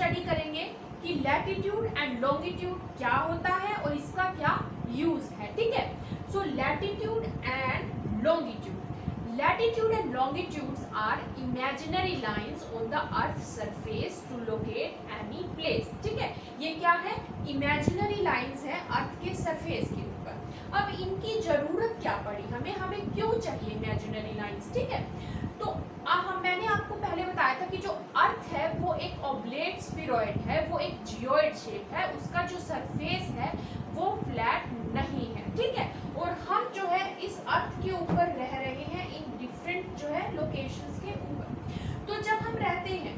Study करेंगे कि latitude and longitude क्या होता है और इसका क्या यूज है, ठीक है। So latitude and longitude, latitude and longitudes are imaginary lines on the earth's surface to locate any place, ठीक है। ये क्या है, imaginary lines है अर्थ के सरफेस के ऊपर। अब इनकी जरूरत क्या पड़ी हमें, हमें क्यों चाहिए imaginary lines, ठीक है। तो मैंने आपको पहले बताया था कि जो अर्थ है वो एक ऑब्लेट स्फीरॉइड है, वो एक जियोइड शेप है, उसका जो सरफेस है वो फ्लैट नहीं है, ठीक है। और हम जो है इस अर्थ के ऊपर रह रहे हैं इन डिफरेंट जो है लोकेशंस के ऊपर। तो जब हम रहते हैं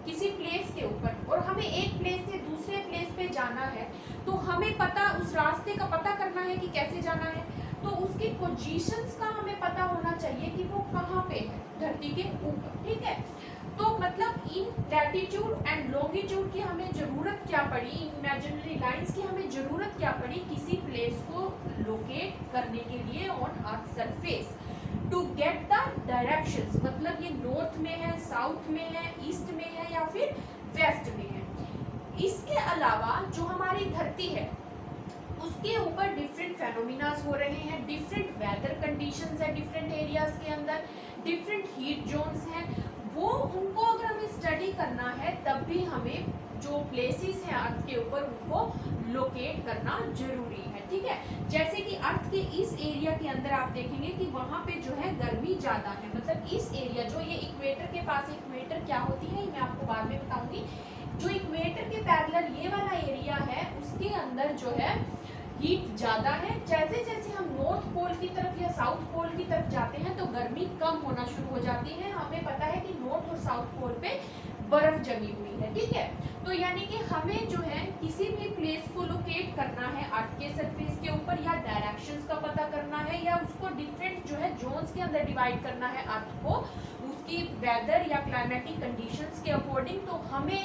किसी प्लेस के ऊपर और हमें एक प्लेस से दूसरे प्लेस पे जाना है, तो हमें पता, उस रास्ते का पता करना है कि कैसे जाना है, तो उसकी पोजीशंस का हमें पता होना चाहिए कि वो कहाँ पे है धरती के ऊपर, ठीक है। तो मतलब इन लैटिट्यूड एंड लॉन्गिट्यूड की हमें जरूरत क्या पड़ी, इमेजिनरी लाइंस की हमें जरूरत क्या पड़ी किसी प्लेस को लोकेट करने के लिए on earth surface, to get the directions, मतलब ये नॉर्थ में है, साउथ में है, ईस्ट में है या फिर वेस्ट में है। इसके अलावा जो हमारी धरती है उसके ऊपर डिफरेंट फेनोमिनास हो रहे हैं, डिफरेंट वेदर कंडीशंस है डिफरेंट एरियाज के अंदर, डिफरेंट हीट जोन्स हैं, वो उनको अगर हमें स्टडी करना है तब भी हमें जो प्लेसेस हैं अर्थ के ऊपर उनको लोकेट करना जरूरी है, ठीक है। जैसे कि अर्थ के इस एरिया के अंदर आप देखेंगे कि वहाँ पे जो है गर्मी ज़्यादा है, मतलब इस एरिया जो ये इक्वेटर के पास, इक्वेटर क्या होती है मैं आपको बाद में बताऊंगी, जो इक्वेटर के पैरेलल ये वाला एरिया है उसके अंदर जो है हीट ज़्यादा है। जैसे जैसे हम नॉर्थ पोल की तरफ या साउथ पोल की तरफ जाते हैं तो गर्मी कम होना शुरू हो जाती है। हमें पता है कि नॉर्थ और साउथ पोल पे बर्फ जमी हुई है, ठीक है। तो यानी कि हमें जो है किसी भी प्लेस को लोकेट करना है अर्थ के सरफेस के ऊपर, या डायरेक्शंस का पता करना है, या उसको डिफरेंट जो है जोन्स के अंदर डिवाइड करना है अर्थ को उसकी वेदर या क्लाइमेटिक कंडीशंस के अकॉर्डिंग, तो हमें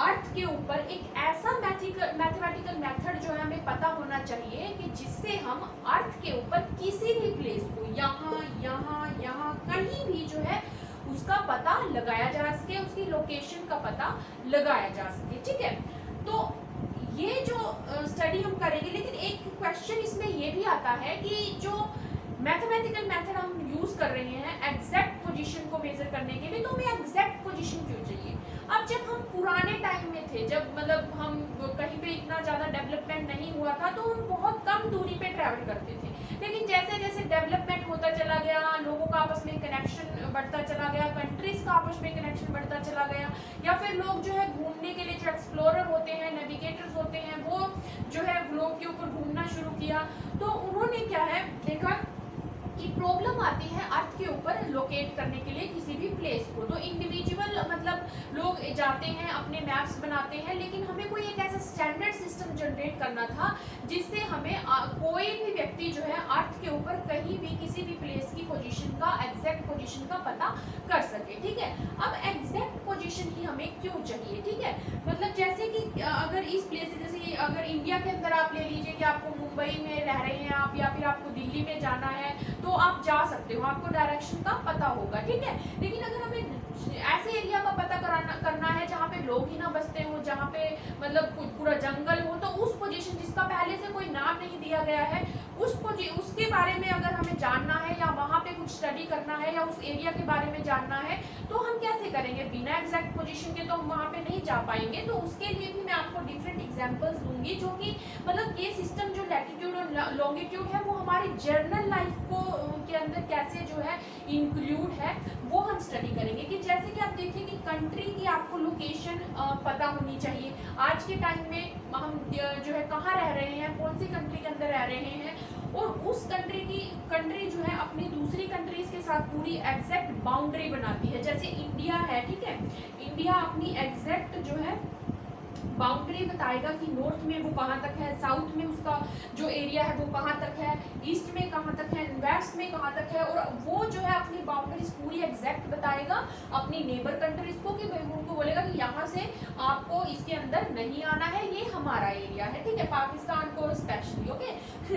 अर्थ के ऊपर एक ऐसा मैथमेटिकल मेथड जो है हमें पता होना चाहिए कि जिससे हम अर्थ के ऊपर किसी भी प्लेस को यहाँ यहाँ यहाँ कहीं भी जो है उसका पता लगाया जा सके, उसकी लोकेशन का पता लगाया जा सके, ठीक है। तो ये जो स्टडी हम करेंगे, लेकिन एक क्वेश्चन इसमें ये भी आता है कि जो मैथमेटिकल मेथड हम यूज कर रहे हैं एग्जैक्ट पोजीशन को मेजर करने के लिए, तो हमें एग्जैक्ट पोजीशन क्यों चाहिए। अब जब हम पुराने टाइम में थे, जब मतलब हम कहीं पे इतना ज़्यादा डेवलपमेंट नहीं हुआ था, तो हम बहुत कम दूरी पे ट्रैवल करते थे। लेकिन जैसे जैसे डेवलपमेंट होता चला गया, लोगों का आपस में कनेक्शन बढ़ता चला गया, कंट्रीज का आपस में कनेक्शन बढ़ता चला गया, या फिर लोग जो है घूमने के लिए जो एक्सप्लोरर होते हैं, नेविगेटर्स होते हैं, वो जो है ग्लोब के ऊपर घूमना शुरू किया, तो उन्होंने क्या है देखा कि प्रॉब्लम आती है अर्थ के ऊपर लोकेट करने के लिए किसी भी प्लेस को। तो इंडिविजुअल मतलब लोग जाते हैं, अपने मैप्स बनाते हैं, लेकिन हमें कोई एक ऐसा स्टैंडर्ड सिस्टम जनरेट करना था जिससे हमें कोई भी व्यक्ति जो है अर्थ के ऊपर कहीं भी किसी भी प्लेस की पोजीशन का, एग्जैक्ट पोजीशन का पता कर सके, ठीक है। अब एग्जैक्ट पोजीशन ही हमें क्यों चाहिए, ठीक है। मतलब जैसे कि अगर इस प्लेस से, जैसे अगर इंडिया के अंदर आप ले लीजिए कि आपको मुंबई में रह रहे हैं आप, या फिर आपको दिल्ली में जाना है, तो आप जा सकते हो, आपको डायरेक्शन का पता होगा, ठीक है। लेकिन अगर हमें ऐसे एरिया का पता करना है जहाँ पे लोग ही ना बसते हो, जहाँ पे मतलब पूरा जंगल हो, तो उस पोजीशन जिसका पहले से कोई नाम नहीं दिया गया है, उसके बारे में अगर हमें जानना है, या वहाँ पे कुछ स्टडी करना है, या उस एरिया के बारे में जानना है, तो हम कैसे करेंगे। बिना एग्जैक्ट पोजीशन के तो हम वहाँ पे नहीं जा पाएंगे। तो उसके लिए भी मैं आपको डिफरेंट एग्जांपल्स दूंगी, जो कि मतलब ये सिस्टम जो लैटिट्यूड और लॉन्गिट्यूड है वो हमारी जर्नल लाइफ को के अंदर कैसे जो है इंक्लूड है, वो हम स्टडी करेंगे। कि जैसे कि आप देखिए कि कंट्री की आपको लोकेशन पता होनी चाहिए। आज के टाइम में हम जो है कहाँ रह रहे हैं, कौन सी कंट्री के अंदर रह रहे हैं, और उस कंट्री जो है अपनी दूसरी कंट्रीज के साथ पूरी एग्जैक्ट बाउंड्री बनाती है। जैसे इंडिया है, ठीक है, इंडिया अपनी एग्जैक्ट जो है बाउंड्री बताएगा कि नॉर्थ में वो कहाँ तक है, साउथ में उसका जो एरिया है वो कहाँ तक है, ईस्ट में कहाँ तक है, वेस्ट में कहाँ तक है, और वो जो है अपनी बाउंड्रीज पूरी एग्जैक्ट बताएगा अपनी नेबर कंट्रीज को, कि उनको बोलेगा कि यहाँ से आपको इसके अंदर नहीं आना है, ये हमारा एरिया है, ठीक है, पाकिस्तान को स्पेशली, ओके।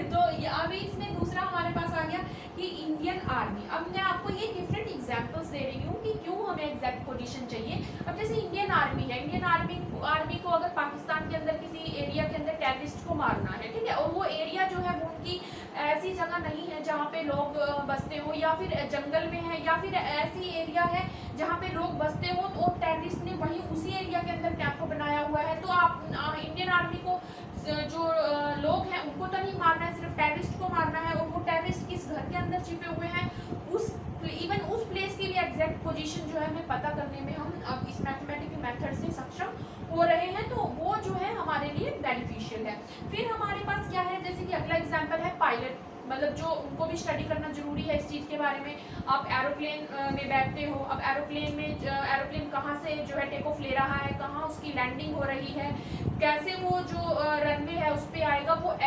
तो अभी इसमें दूसरा हमारे पास आ गया कि इंडियन आर्मी। अब मैं आपको ये डिफरेंट एग्जांपल्स दे रही हूँ कि क्यों हमें एग्जैक्ट पोजीशन चाहिए। अब जैसे इंडियन आर्मी है, इंडियन आर्मी को अगर पाकिस्तान के अंदर किसी एरिया के अंदर टेररिस्ट को मारना है, ठीक है, और वो एरिया जो है वो उनकी ऐसी जगह नहीं है जहाँ पे लोग बसते हो, या फिर जंगल में है, या फिर ऐसी एरिया है जहाँ पे लोग बसते हो, तो टेररिस्ट ने वहीं उसी एरिया के अंदर कैंप बनाया हुआ है, तो आप इंडियन आर्मी को जो लोग हैं उनको तो नहीं मारना है, सिर्फ टेररिस्ट को मारना है, और वो टेररिस्ट किस घर के अंदर छिपे हुए हैं, उस इवन उस प्लेस की भी एग्जैक्ट पोजीशन जो है हमें पता करने में हम अब इस मैथमेटिकल मेथड से सक्षम हो रहे हैं, तो वो जो है हमारे लिए बेनिफिशियल है। फिर हमारे पास क्या है, जैसे कि अगला एग्जांपल है पायलट, मतलब जो उनको भी स्टडी करना जरूरी है इस चीज़ के बारे में। आप एरोप्लेन में बैठते हो, अब एरोप्लेन कहाँ से जो है टेक ऑफ ले रहा है, कहाँ उसकी लैंडिंग हो रही है, कैसे वो जो रनवे है उस पर आएगा, वो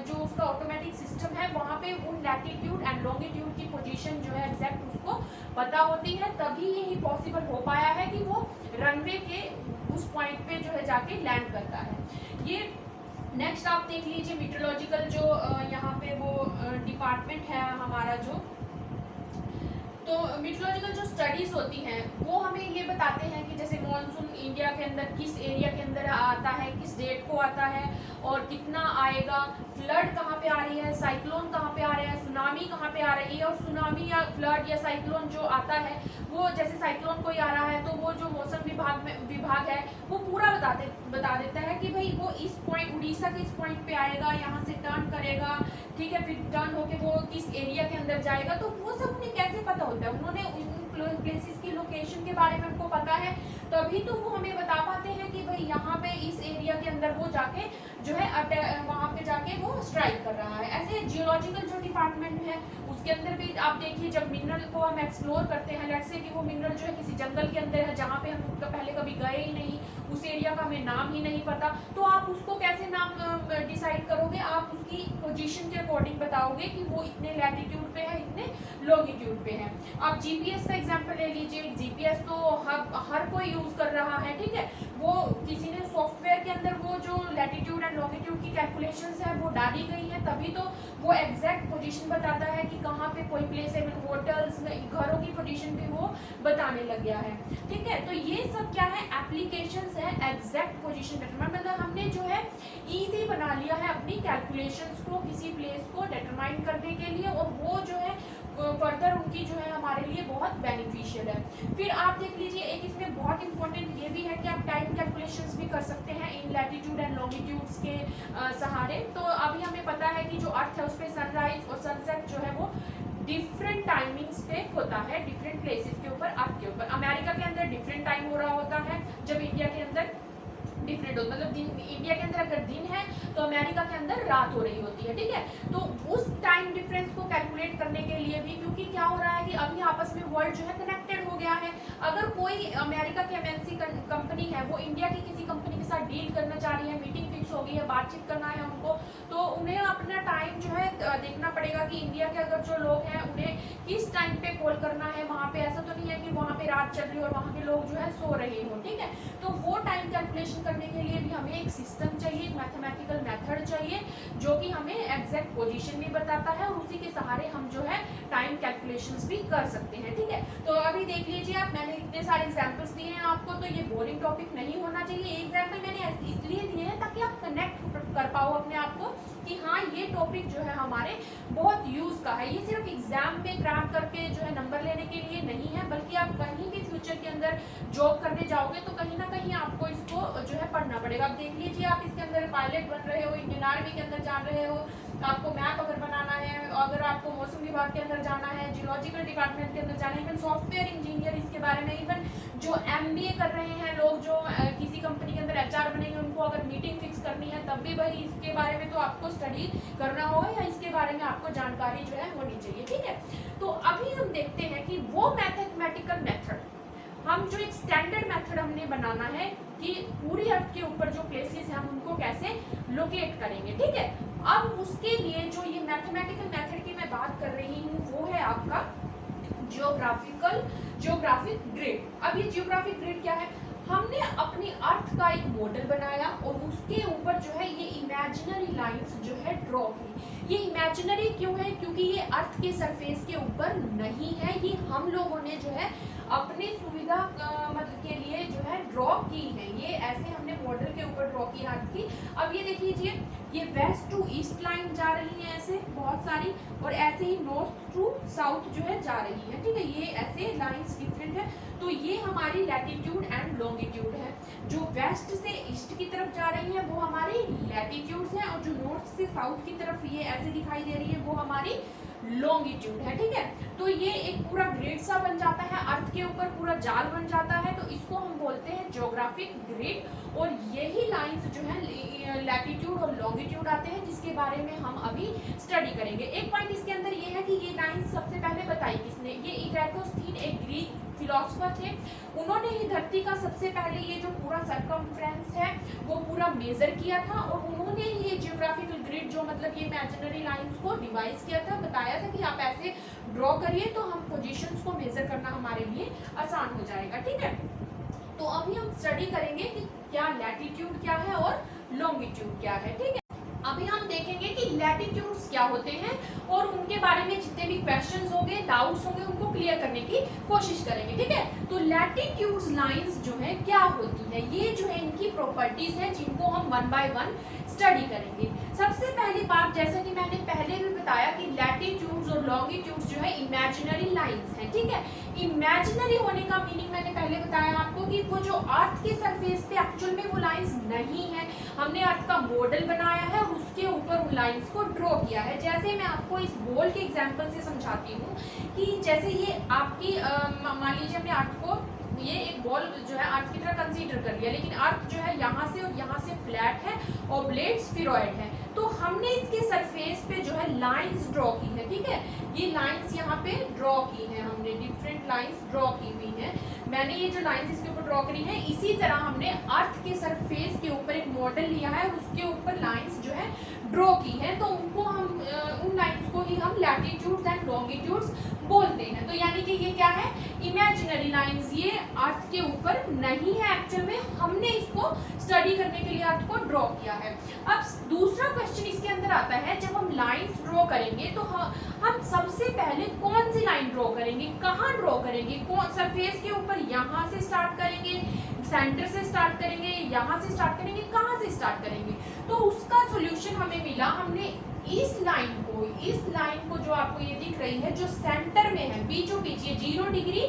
जो उसका ऑटोमेटिक सिस्टम है वहाँ पे उन लैटिट्यूड एंड लॉन्गिट्यूड की पोजीशन जो है एग्जैक्ट उसको पता होती है, तभी यही पॉसिबल हो पाया है कि वो रनवे के उस पॉइंट पे जो है जाके लैंड करता है। ये नेक्स्ट आप देख लीजिए मीटरोलॉजिकल जो यहाँ पे वो डिपार्टमेंट है हमारा जो, तो मीटरोलॉजिकल जो स्टडीज होती हैं वो हमें ये बताते हैं कि जैसे मॉनसून इंडिया के अंदर किस एरिया के अंदर आता है, किस डेट को आता है और कितना आएगा, फ्लड कहाँ पे आ रही है, साइक्लोन कहाँ पे आ रहे हैं, सुनामी कहाँ पे आ रही है, और सुनामी या फ्लड या साइक्लोन जो आता है वो जैसे साइक्लोन कोई आ रहा है तो वो जो मौसम विभाग है वो पूरा बता देता है कि भाई वो इस पॉइंट उड़ीसा के इस पॉइंट पे आएगा, यहाँ से टर्न करेगा, ठीक है, फिर टर्न होके वो किस एरिया के अंदर जाएगा, तो वो सब उन्हें कैसे पता होता है, उन्होंने उन प्लेसेस की लोकेशन के बारे में उनको पता है, तभी तो वो हमें बता पाते हैं कि भाई यहाँ पे इस एरिया के अंदर वो जाके जो है वहाँ पे जाके वो स्ट्राइक कर रहा है। ऐसे जियोलॉजिकल जो डिपार्टमेंट है उसके अंदर भी आप देखिए, जब मिनरल को हम एक्सप्लोर करते हैं, लेट्स से कि वो मिनरल जो है किसी जंगल के अंदर है जहाँ पे हम पहले कभी गए ही नहीं, उस एरिया का हमें नाम ही नहीं पता, तो आप उसको कैसे नाम डिसाइड करोगे, आप उसकी पोजीशन के अकॉर्डिंग बताओगे कि वो इतने लैटिट्यूड पे है, इतने लॉन्गिट्यूड पे है। आप जीपीएस का एग्जांपल ले लीजिए, जीपीएस तो हर कोई यूज कर रहा है, ठीक है, वो किसी ने सॉफ्टवेयर के अंदर वो जो लैटिट्यूड एंड लॉन्गिट्यूड की कैलकुलेशंस है वो डाली गई है, तभी तो वो एग्जैक्ट पोजीशन बताता है कि कहाँ पे कोई प्लेस है, होटल्स, घरों की पोजीशन भी वो बताने लग गया है, ठीक है। तो ये सब क्या है, एप्लीकेशंस है एग्जैक्ट पोजीशन डिटरमाइन, मतलब हमने जो है इजी बना लिया है अपनी कैलकुलेशंस को किसी प्लेस को डिटरमाइन करने के लिए, और वो जो है फर्दर उनकी जो है हमारे लिए बहुत बेनिफिशियल है। फिर आप देख लीजिए, एक इसमें बहुत इंपॉर्टेंट ये भी है कि आप टाइम कैलकुलेशंस भी कर सकते हैं इन लैटिट्यूड एंड लॉन्गिट्यूड्स के सहारे। तो अभी हमें पता है कि जो अर्थ है उस पर सनराइज और सनसेट जो है वो डिफरेंट टाइमिंग्स पे होता है, डिफरेंट प्लेसेस के ऊपर, अर्थ के ऊपर। अमेरिका के अंदर डिफरेंट टाइम हो रहा होता है, जब इंडिया के अंदर डिफरेंट हो, मतलब दिन इंडिया के अंदर अगर दिन है तो अमेरिका के अंदर रात हो रही होती है, ठीक है। तो उस टाइम डिफरेंस को कैलकुलेट करने के लिए भी, क्योंकि क्या हो रहा है कि अभी आपस में वर्ल्ड जो है कनेक्टेड हो गया है, अगर कोई अमेरिका की एमएनसी कंपनी है वो इंडिया की किसी कंपनी के साथ डील करना चाह रही है, मीटिंग फिक्स हो गई है, बातचीत करना है उनको, तो उन्हें अपना टाइम जो है देखना पड़ेगा कि इंडिया के अगर जो लोग हैं उन्हें किस टाइम पे कॉल करना है, वहाँ पे ऐसा तो नहीं है कि वहाँ पे रात चल रही है और वहाँ के लोग जो है सो रहे हो, ठीक है। तो वो टाइम कैलकुलेशन करने के लिए भी हमें एक सिस्टम चाहिए, एक मैथमेटिकल मेथड चाहिए जो कि हमें एग्जैक्ट पोजीशन भी बताता है, और उसी के सहारे हम जो है टाइम कैलकुलेशंस भी कर सकते हैं, ठीक है। तो अभी देख लीजिए आप, मैंने इतने सारे एग्जांपल्स दिए हैं आपको, तो ये बोरिंग टॉपिक नहीं होना चाहिए। एग्जाम्पल मैंने इसलिए दिए हैं ताकि आप कनेक्ट कर पाओ अपने आप को कि हाँ ये टॉपिक जो है हमारे बहुत यूज का है, ये सिर्फ एग्जाम में क्रैक करके जो है नंबर लेने के लिए नहीं है, बल्कि आप कहीं भी फ्यूचर के अंदर जॉब करने जाओगे तो कहीं ना कहीं आपको इसको जो है पढ़ना पड़ेगा। आप देख लीजिए, आप इसके अंदर पायलट बन रहे हो, इंडियन आर्मी के अंदर जा रहे हो, आपको मैप अगर बनाना है, अगर आपको मौसम विभाग के अंदर जाना है, जियोलॉजिकल डिपार्टमेंट के अंदर जाना है, इवन सॉफ्टवेयर इंजीनियर इसके बारे में, इवन जो एमबीए कर रहे हैं लोग, जो किसी कंपनी के अंदर एचआर बनेंगे, उनको अगर मीटिंग फिक्स करनी है तब भी भाई इसके बारे में तो आपको स्टडी करना होगा, या इसके बारे में आपको जानकारी जो है होनी चाहिए, ठीक है। तो अभी हम देखते हैं कि वो मैथमेटिकल मेथड, हम जो एक स्टैंडर्ड मेथड हमने बनाना है कि पूरी अर्थ के ऊपर जो प्लेसेस हैं हम उनको कैसे लोकेट करेंगे, ठीक है। अब उसके लिए जो ये मैथमेटिकल मेथड की मैं बात कर रही हूँ वो है आपका जियोग्राफिक ग्रिड। अब ये जियोग्राफिक ग्रिड क्या है, हमने अपनी अर्थ का एक मॉडल बनाया और उसके ऊपर जो है ये इमेजिनरी लाइंस जो है ड्रॉ की। ये इमेजिनरी क्यों है, क्योंकि ये अर्थ के सरफेस के ऊपर नहीं है, ये हम लोगों ने जो है अपनी सुविधा मतलब के लिए जो है ड्रॉ की है। ये ऐसे हमने मॉडल के ऊपर ड्रॉ की अर्थ की। अब ये देख लीजिए, ये वेस्ट टू ईस्ट लाइन जा रही है ऐसे बहुत सारी, और ऐसे ही नॉर्थ टू साउथ जो है जा रही है, ठीक है। ये ऐसे लाइंस डिफरेंट है। तो ये हमारी लैटिट्यूड एंड लॉन्गिट्यूड है। जो वेस्ट से ईस्ट की तरफ जा रही है वो हमारी लैटिट्यूड्स हैं, और जो नॉर्थ से साउथ की तरफ ये ऐसे दिखाई दे रही है वो हमारी लॉन्गिट्यूड है, ठीक है। तो ये एक पूरा ग्रिड सा बन जाता है, अर्थ के ऊपर पूरा जाल बन जाता है, तो इसको हम बोलते हैं ज्योग्राफिक ग्रिड। और यही लाइंस जो है लैटिट्यूड और लॉन्गिट्यूड आते हैं, जिसके बारे में हम अभी स्टडी करेंगे। एक पॉइंट इसके अंदर ये है कि ये लाइंस सबसे पहले बताई किसने, ये इराटोस्थीन एक ग्रीक फिलोसोफर थे। उन्होंने ही धरती का सबसे पहले ये जो पूरा सरकमफ्रेंस है वो पूरा मेजर किया था, और उन्होंने ही ये जियोग्राफिकल ग्रिड जो मतलब ये इमेजिनरी लाइंस को डिवाइस किया था, बताया था कि आप ऐसे ड्रॉ करिए तो हम पोजीशंस को मेजर करना हमारे लिए आसान हो जाएगा, ठीक है। तो अभी हम स्टडी करेंगे कि क्या लैटिट्यूड क्या है और लॉन्गिट्यूड क्या है, ठीक है। अभी हम देखेंगे कि लैटिट्यूड्स क्या होते हैं और उनके बारे में जितने भी क्वेश्चंस होंगे, डाउट्स होंगे, उनको क्लियर करने की कोशिश करेंगे, ठीक है। तो लैटिट्यूड्स लाइंस जो है क्या होती है, ये जो है इनकी प्रॉपर्टीज है जिनको हम वन बाय वन स्टडी करेंगे। सबसे पहली बात, जैसा कि मैंने पहले भी बताया कि लैटिट्यूड्स और लॉन्गिट्यूड्स जो है इमेजिनरी लाइंस हैं, ठीक है। इमेजिनरी होने का मीनिंग मैंने पहले बताया आपको कि वो जो अर्थ के सरफेस पे एक्चुअल में वो लाइंस नहीं है, हमने अर्थ का मॉडल बनाया है और उसके ऊपर उन लाइंस को ड्रॉ किया है। जैसे मैं आपको इस बॉल के एग्जांपल से समझाती हूँ कि जैसे ये आपकी मान लीजिए हमने अर्थ को, ये एक बॉल जो है अर्थ की तरह कंसीडर कर लिया, लेकिन अर्थ जो है यहाँ से और यहाँ से फ्लैट है और ब्लेड स्फीरॉइड है। तो हमने इसके सरफेस पे जो है लाइंस ड्रॉ की है, ठीक है। ये लाइंस यहाँ पे ड्रॉ की है हमने, डिफरेंट लाइंस ड्रॉ की हुई है। मैंने ये जो लाइंस इसके ऊपर ड्रॉ करी है, इसी तरह हमने अर्थ के सरफेस के ऊपर एक मॉडल लिया है और उसके ऊपर लाइंस जो है ड्रॉ की है। तो उनको हम उन लाइंस को ही हम लैटिट्यूड्स एंड लॉन्गिट्यूड्स बोलते हैं। तो यानी कि ये क्या है, इमेजिनरी लाइंस, ये अर्थ के ऊपर नहीं है, एक्चुअल में हमने इसको स्टडी करने के लिए अर्थ को ड्रॉ किया है। अब दूसरा क्वेश्चन इसके अंदर आता है, जब हम लाइंस ड्रॉ करेंगे तो हम सबसे पहले कौन सी लाइन ड्रॉ करेंगे, कहाँ ड्रॉ करेंगे, कौन सरफेस के ऊपर यहाँ से स्टार्ट करेंगे, सेंटर से स्टार्ट करेंगे, यहाँ से स्टार्ट करेंगे, कहाँ से स्टार्ट करेंगे। तो उसका सोल्यूशन हमें मिला, हमने इस लाइन को जो आपको ये दिख रही है जो सेंटर में है, बीचों बीच, ये 0 डिग्री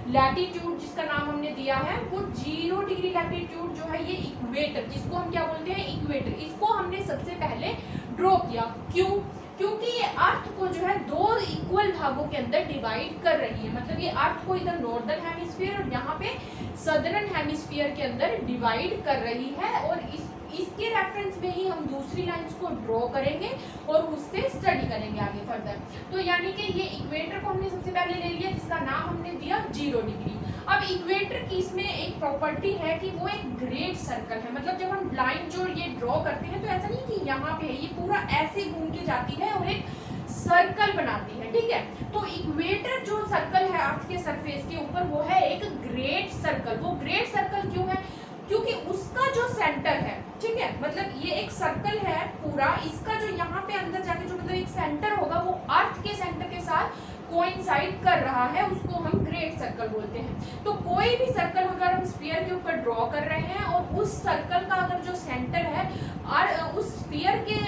लैटिट्यूड जिसका नाम हमने दिया है, वो 0 डिग्री लैटिट्यूड जो है ये इक्वेटर, जिसको हम क्या बोलते हैं, इक्वेटर, इसको हमने सबसे पहले ड्रॉ किया। क्यों? क्योंकि ये अर्थ को जो है 2 इक्वल भागों के अंदर डिवाइड कर रही है, मतलब ये अर्थ को इधर नॉर्दर्न हेमिस्फीयर और यहाँ पे सदर्न हेमिस्फीयर के अंदर डिवाइड कर रही है, और इसके रेफरेंस में ही हम दूसरी लाइंस को ड्रॉ करेंगे और उससे स्टडी करेंगे आगे फर्दर। तो यानी कि ये इक्वेटर को हमने सबसे पहले ले लिया, जिसका नाम हमने दिया 0 डिग्री। अब इक्वेटर की इसमें एक प्रॉपर्टी है कि वो एक ग्रेट सर्कल है, मतलब जब हम लाइन जो ये ड्रॉ करते हैं तो ऐसा नहीं कि यहाँ पे है, ये पूरा ऐसे घूम के जाती है और एक सर्कल बनाती है, ठीक है। तो इक्वेटर जो सर्कल है अर्थ के सरफेस के ऊपर, वो है एक ग्रेट सर्कल। वो ग्रेट सर्कल क्यों है? क्योंकि उसका जो सेंटर है, ठीक है, मतलब ये एक सर्कल है पूरा, इसका जो यहाँ पे अंदर जाके जो मतलब एक सेंटर होगा वो अर्थ के सेंटर के साथ कोइंसाइड कर रहा है, उसको हम ग्रेट सर्कल बोलते हैं। तो कोई भी सर्कल अगर हम स्फीयर के ऊपर ड्रॉ कर रहे हैं और उस सर्कल का अगर जो सेंटर है और उस स्फीयर के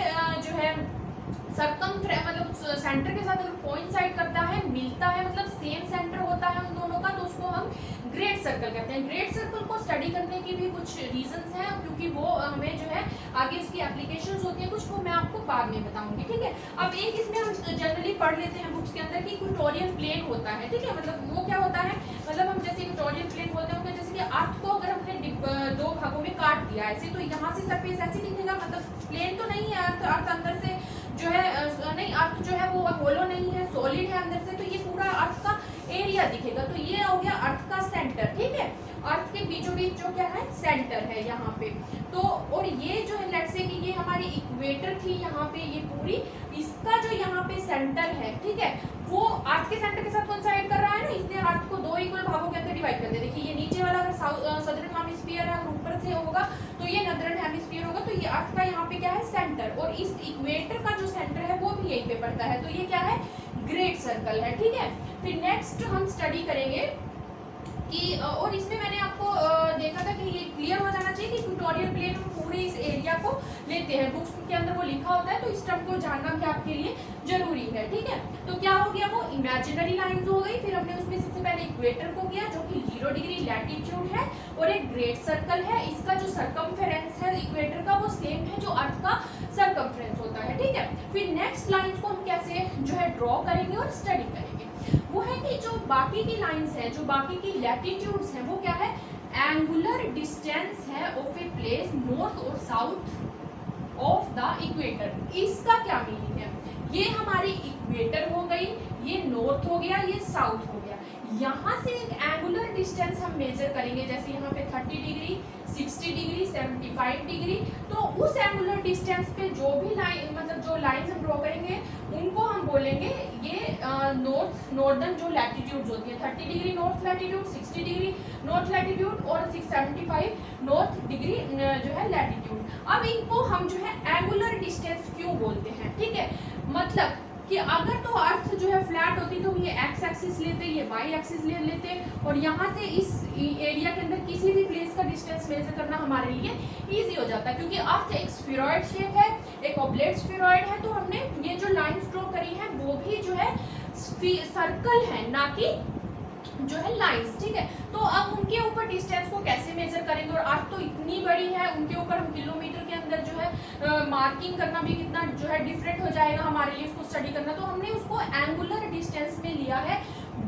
जो है मतलब सेंटर के साथ अगर कोइंसाइड करता है, मिलता है, मतलब सेम सेंटर होता है उन दोनों का, तो उसको हम ग्रेट सर्कल कहते हैं। ग्रेट सर्कल को स्टडी करने की भी कुछ रीजंस हैं, क्योंकि वो हमें जो है आगे उसकी एप्लीकेशंस होती हैं कुछ, वो मैं आपको बाद में बताऊंगी, ठीक है। अब एक इसमें हम जनरली पढ़ लेते हैं बुक्स के अंदर कि इक्वेटोरियल प्लेन होता है, ठीक है। मतलब वो क्या होता है, मतलब हम जैसे इक्वेटोरियल प्लेन बोलते हैं, जैसे कि अर्थ को अगर हमने 2 भागों में काट दिया ऐसे, तो यहाँ से सरफेस ऐसे दिखेगा, मतलब प्लेन तो नहीं है अर्थ अंदर से जो है नहीं, अर्थ जो है वो होलो नहीं है, सॉलिड है अंदर से, तो ये पूरा अर्थ का एरिया दिखेगा। तो ये हो गया अर्थ का सेंटर, ठीक है। अर्थ के बीचों बीच जो जो क्या है सेंटर है यहाँ पे। तो और ये जो है लेट्स से कि ये हमारी इक्वेटर थी यहाँ पे, ये पूरी इसका जो यहाँ पे सेंटर है, ठीक है, वो अर्थ के सेंटर के साथ कोइंसाइड कर रहा है ना, इसलिए अर्थ को दो इक्वल भागों के अंदर डिवाइड कर दे। देखिए ये नीचे वाला अगर सदर्न हेमिस्फीयर है, अगर ऊपर से होगा तो ये नॉर्दर्न हेमिस्फीयर होगा। तो ये अर्थ का यहाँ पे क्या है सेंटर, और इस इक्वेटर का जो सेंटर है वो भी यहीं पे पड़ता है। तो ये क्या है ग्रेट सर्कल है, ठीक है। फिर नेक्स्ट हम स्टडी करेंगे कि और इसमें मैंने आपको देखा था कि ये क्लियर हो जाना चाहिए कि इक्वेटोरियल प्लेन में पूरे इस एरिया को लेते हैं, बुक्स के अंदर वो लिखा होता है, तो इस टर्म को जानना भी आपके लिए जरूरी है, ठीक है। तो क्या हो गया, वो इमेजिनरी लाइंस हो गई। फिर हमने उसमें सबसे पहले इक्वेटर को किया जो कि 0 डिग्री लैटिट्यूड है, और एक ग्रेट सर्कल है, इसका जो सरकमफेरेंस है इक्वेटर का वो सेम है जो अर्थ का सरकमफेरेंस होता है, ठीक है। फिर नेक्स्ट लाइंस को हम कैसे जो है ड्रॉ करेंगे और स्टडी करेंगे, वो है कि जो बाकी की लाइंस हैं, जो बाकी की लैटिट्यूड्स हैं, वो क्या है एंगुलर डिस्टेंस है ऑफ ए प्लेस नॉर्थ और साउथ ऑफ द इक्वेटर। इसका क्या मीनिंग है, ये हमारी इक्वेटर हो गई, ये नॉर्थ हो गया, ये साउथ हो गया। यहाँ से एक एंगुलर डिस्टेंस हम मेजर करेंगे, जैसे यहाँ पे 30 डिग्री, 60 डिग्री, 75 डिग्री। तो उस एंगुलर डिस्टेंस पे जो भी लाइन मतलब जो लाइंस हम ड्रॉ करेंगे उनको हम बोलेंगे ये नॉर्दर्न जो लैटिट्यूड्स होती है, 30 degree north latitude, 60 degree north latitude और 675 नॉर्थ डिग्री जो है लैटिट्यूड। अब इनको हम जो है एंगुलर डिस्टेंस क्यों बोलते हैं, ठीक है। मतलब कि अगर तो अर्थ जो है फ्लैट होती तो ये एक्स एक्सिस लेते, ये वाई एक्सिस ले लेते, और यहाँ से इस एरिया के अंदर किसी भी प्लेस का डिस्टेंस मेजर करना हमारे लिए इजी हो जाता है, क्योंकि अर्थ एक स्फीरॉइड शेप है, एक ऑब्लेट स्फीरॉइड है। तो हमने ये जो लाइंस ड्रॉ करी है वो भी जो है सर्कल है, ना कि जो है लाइंस, ठीक है। तो अब उनके ऊपर डिस्टेंस को कैसे मेजर करेंगे, और अर्थ तो इतनी बड़ी है, उनके ऊपर हम किलोमीटर के अंदर जो है मार्किंग करना भी कितना जो है डिफरेंट हो जाएगा हमारे लिए उसको स्टडी करना। तो हमने उसको एंगुलर डिस्टेंस में लिया है,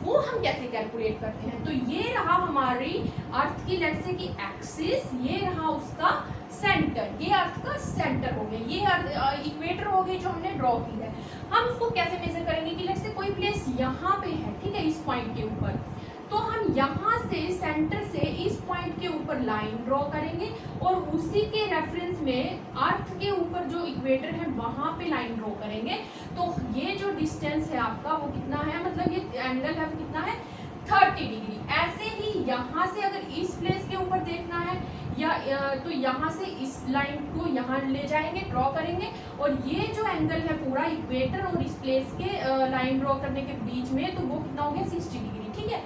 वो हम कैसे कैलकुलेट करते हैं। तो ये रहा हमारी अर्थ की लेट्स से की एक्सिस, ये रहा उसका सेंटर, ये अर्थ का सेंटर हो गया, ये इक्वेटर हो गई जो हमने ड्रॉ की है। हम उसको कैसे मेजर करेंगे कि लेट्स से कोई प्लेस यहाँ पे है, ठीक है, इस पॉइंट के ऊपर, तो हम यहाँ से सेंटर से इस पॉइंट के ऊपर लाइन ड्रॉ करेंगे, और उसी के रेफरेंस में अर्थ के ऊपर जो इक्वेटर है वहां पे लाइन ड्रॉ करेंगे। तो ये जो डिस्टेंस है आपका वो कितना है, मतलब ये एंगल है वो कितना है 30 डिग्री। ऐसे ही यहाँ से अगर इस प्लेस के ऊपर देखना है या तो यहाँ से इस लाइन को यहाँ ले जाएंगे, ड्रॉ करेंगे, और ये जो एंगल है पूरा इक्वेटर और इस प्लेस के लाइन ड्रॉ करने के बीच में, तो वो कितना हो गया 60 डिग्री, ठीक है।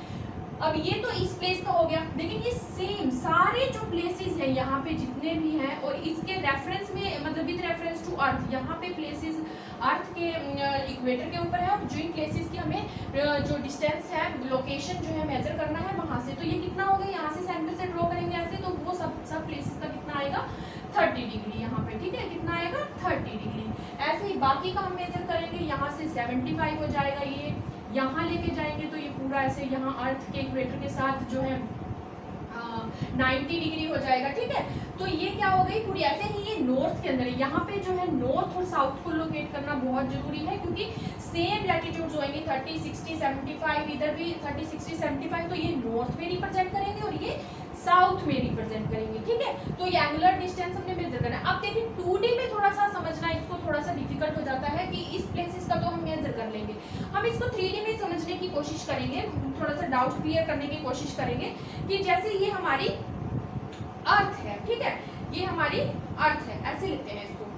अब ये तो इस प्लेस का हो गया, लेकिन ये सेम सारे जो प्लेसेस हैं यहाँ पे जितने भी हैं, और इसके रेफरेंस में मतलब विद रेफरेंस टू अर्थ, यहाँ पे प्लेसेस अर्थ के इक्वेटर के ऊपर है, और जिन प्लेसेस की हमें जो डिस्टेंस है, लोकेशन जो है मेजर करना है वहाँ से, तो ये कितना हो गया, यहाँ से सेंटर से ड्रॉ करेंगे ऐसे, तो वो सब प्लेसेस का कितना आएगा 30 डिग्री यहाँ पे, ठीक है, कितना आएगा 30 डिग्री। ऐसे ही बाकी का हम मेजर करेंगे, यहाँ से 75 हो जाएगा, ये यहाँ लेके जाएंगे तो ये पूरा ऐसे यहाँ अर्थ के इक्वेटर के साथ जो है 90 डिग्री हो जाएगा, ठीक है। तो ये क्या हो गई पूरी, ऐसे ही ये नॉर्थ के अंदर, यहाँ पे जो है नॉर्थ और साउथ को लोकेट करना बहुत जरूरी है, क्योंकि सेम लैटिट्यूड्स होंगे 30, 60, 75, इधर भी 30, 60, 75, तो ये नॉर्थ में रिप्रेजेंट करेंगे और ये साउथ में रिप्रेजेंट करेंगे, ठीक है। तो ये एंगुलर डिस्टेंस हमने मेजर करना है। अब देखिए 2D में थोड़ा सा समझना इसको थोड़ा सा डिफिकल्ट हो जाता है कि इस प्लेसेस का तो हम मेजर कर लेंगे, हम इसको 3D में समझने की कोशिश करेंगे, थोड़ा सा डाउट क्लियर करने की कोशिश करेंगे कि जैसे ये हमारी अर्थ है, ठीक है, ये हमारी अर्थ है, ऐसे लेते हैं इसको,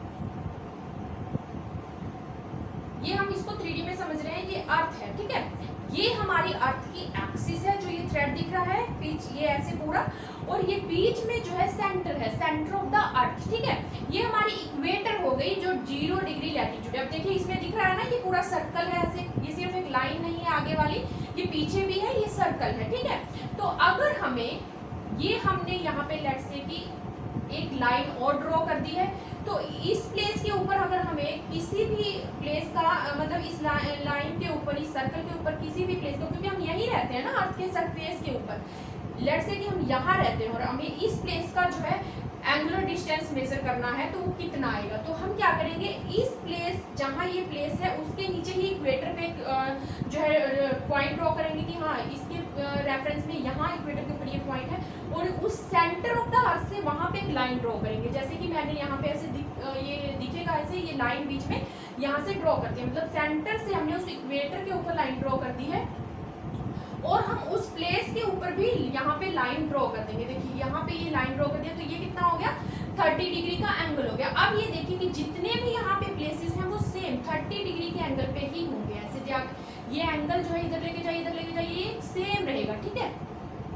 ये हम इसको 3D में समझ रहे हैं, ये अर्थ है, ठीक है। ये हमारी अर्थ की एक्सिस है, जो ये थ्रेड दिख रहा है बीच, ये ऐसे पूरा, और ये बीच में जो है सेंटर है, सेंटर ऑफ द अर्थ, ठीक है। ये हमारी इक्वेटर हो गई जो 0 डिग्री लैटिट्यूड है। अब देखिए इसमें दिख रहा है ना, ये पूरा सर्कल है ऐसे, ये सिर्फ एक लाइन नहीं है आगे वाली, ये पीछे भी है, ये सर्कल है, ठीक है। तो अगर हमें ये हमने यहाँ पे लेट्स से कि एक लाइन और ड्रॉ कर दी है, तो इस प्लेस के ऊपर अगर हमें किसी भी प्लेस का मतलब इस लाइन के ऊपर, इस सर्कल के ऊपर किसी भी प्लेस को, क्योंकि हम यहीं रहते हैं ना अर्थ के सरफेस के ऊपर, लेट्स से कि हम यहाँ रहते हैं और हमें इस प्लेस का जो है एंगुलर डिस्टेंस मेजर करना है, तो वो कितना आएगा। तो हम क्या करेंगे, इस प्लेस जहाँ ये प्लेस है उसके नीचे ही इक्वेटर पे जो है पॉइंट ड्रॉ करेंगे कि हाँ इसके रेफरेंस में यहाँ इक्वेटर के ऊपर ये पॉइंट है, और और उस सेंटर ऑफ द अर्थ से वहां पे एक लाइन ड्रॉ करेंगे। जैसे कि मैंने यहाँ पे ऐसे ये दिखेगा ऐसे, ये लाइन बीच में यहाँ से ड्रॉ करते हैं, मतलब सेंटर से हमने उस इक्वेटर के ऊपर लाइन ड्रॉ कर दी है और हम उस प्लेस के ऊपर भी यहाँ पे लाइन ड्रॉ कर देंगे। देखिए यहाँ पे ये लाइन ड्रॉ कर दिया, तो ये कितना हो गया 30 डिग्री का एंगल हो गया। अब ये देखिए कि जितने भी यहाँ पे प्लेसेस हैं वो सेम 30 डिग्री के एंगल पे ही होंगे। ऐसे ये एंगल जो है इधर लेके जाइए, इधर लेके जाइए, ये सेम रहेगा, ठीक है।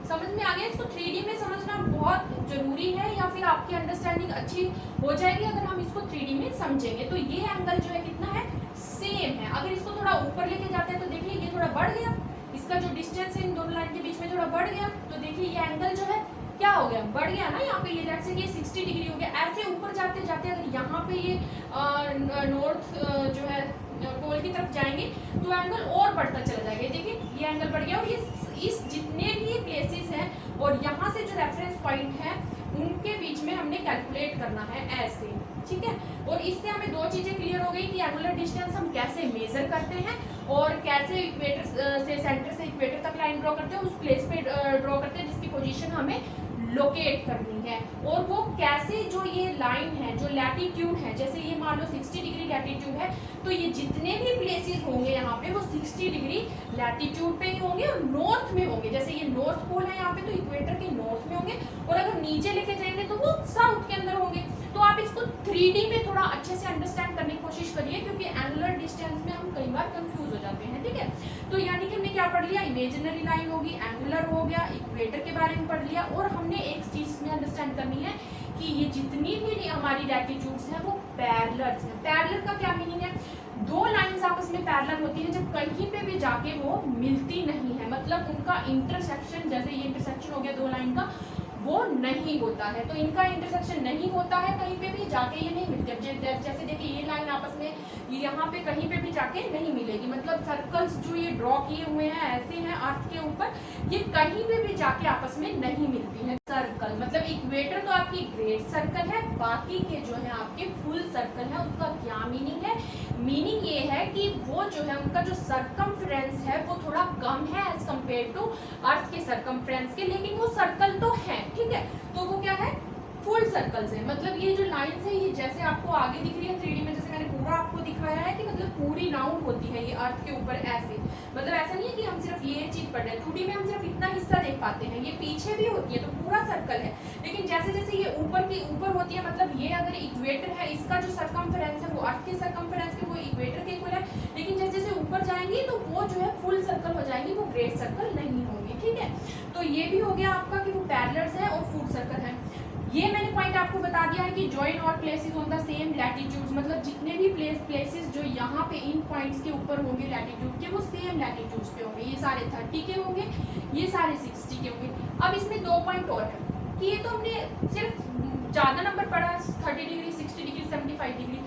समझ में आ गया? इसको 3D में समझना बहुत जरूरी है, या फिर आपकी अंडरस्टैंडिंग अच्छी हो जाएगी अगर हम इसको 3D में समझेंगे। तो ये एंगल जो है कितना है, सेम है। अगर इसको थोड़ा ऊपर लेके जाते हैं तो देखिए ये थोड़ा बढ़ गया, इसका जो डिस्टेंस है इन दोनों लाइन के बीच में थोड़ा बढ़ गया, तो देखिए ये एंगल जो है क्या हो गया, बढ़ गया ना। यहाँ पे ये लेट्स से ये 60 डिग्री हो गया। ऐसे ऊपर जाते जाते अगर यहाँ पे ये नॉर्थ जो है पोल की तरफ जाएंगे तो एंगल और बढ़ता चला जाएगा। देखिए ये एंगल बढ़ गया, और ये इस जितने भी प्लेसेस हैं और यहाँ से जो रेफरेंस पॉइंट है उनके बीच में हमने कैलकुलेट करना है ऐसे, ठीक है। और इससे हमें दो चीजें क्लियर हो गई कि एंगुलर डिस्टेंस हम कैसे मेजर करते हैं और कैसे इक्वेटर से सेंटर से इक्वेटर तक लाइन ड्रॉ करते हैं, उस प्लेस पे ड्रॉ करते हैं जिसकी पोजीशन हमें लोकेट करनी है। और वो कैसे, जो ये लाइन है जो लैटिट्यूड है, जैसे ये मान लो 60 डिग्री लैटिट्यूड है, तो ये जितने भी प्लेसेस होंगे यहाँ पे वो 60 डिग्री लैटिट्यूड पे ही होंगे और नॉर्थ में होंगे। जैसे ये नॉर्थ पोल है यहाँ पे, तो इक्वेटर के नॉर्थ में होंगे, और अगर नीचे लेके जाएंगे तो वो साउथ के अंदर होंगे। तो आप इसको 3D में थोड़ा अच्छे से अंडरस्टैंड करने की कोशिश करिए, क्योंकि एंगुलर डिस्टेंस में हम कई बार कंफ्यूज हो जाते हैं, ठीक है। तो यानी कि हमने क्या पढ़ लिया, इमेजिनरी लाइन होगी, एंगुलर हो गया, इक्वेटर के बारे में पढ़ लिया, और हमने एक चीज में अंडरस्टैंड करनी है कि ये जितनी भी हमारी लैटिट्यूड्स हैं वो पैरेलल्स हैं। पैरेलल का क्या मीनिंग है, दो लाइंस आपस में पैरेलल होती हैं जब कहीं पे भी जाके वो मिलती नहीं है, मतलब उनका इंटरसेक्शन, जैसे ये इंटरसेक्शन हो गया दो लाइन का, वो नहीं होता है। तो इनका इंटरसेक्शन नहीं होता है, कहीं पे भी जाके ये नहीं मिलते। जैसे देखिए ये लाइन आपस में यहाँ पे कहीं पे भी जाके नहीं मिलेगी, मतलब सर्कल्स जो ये ड्रॉ किए हुए हैं ऐसे हैं अर्थ के ऊपर, ये कहीं पे भी जाके आपस में नहीं मिलती है। सर्कल मतलब इक्वेटर तो आपकी ग्रेट सर्कल है, बाकी के जो है आपके फुल सर्कल है, उसका क्या मीनिंग है, मीनिंग ये है कि वो जो है उनका जो सरकमफ्रेंस है वो थोड़ा कम है एज कम्पेयर टू अर्थ के सरकमफ्रेंस के, लेकिन वो सर्कल तो है, ठीक है। तो वो क्या है, फुल सर्कल्स है। मतलब ये जो लाइंस है ये जैसे आपको आगे दिख रही है 3D में, जैसे मैंने पूरा आपको दिखाया है कि मतलब पूरी राउंड होती है ये अर्थ के ऊपर ऐसे, मतलब ऐसा नहीं है कि हम सिर्फ ये चीज पढ़ रहे हैं, 2D में हम सिर्फ इतना हिस्सा देख पाते हैं, ये पीछे भी होती है तो पूरा सर्कल है। लेकिन जैसे जैसे ये ऊपर की ऊपर होती है, मतलब ये अगर इक्वेटर है, इसका जो सरकमफ्रेंस है वो अर्थ के सरकमफ्रेंस के वो इक्वेटर के इक्वल है, लेकिन जैसे जैसे ऊपर जाएंगी तो वो जो है फुल सर्कल हो जाएंगी, वो ग्रेट सर्कल नहीं होंगी, ठीक है। तो ये भी हो गया आपका कि वो पैरेलल्स है और फुल सर्कल है। ये मैंने पॉइंट आपको बता दिया है कि join all places on the same latitudes, मतलब जितने भी प्लेसेस जो यहाँ पे इन पॉइंट्स के ऊपर होंगे लैटिट्यूड के, वो सेम लैटिट्यूड्स पे होंगे। ये सारे 30 के होंगे, ये सारे 60 के होंगे। अब इसमें दो पॉइंट और है कि ये तो हमने सिर्फ ज़्यादा नंबर पढ़ा, 30 डिग्री, 60 डिग्री, 75 डिग्री।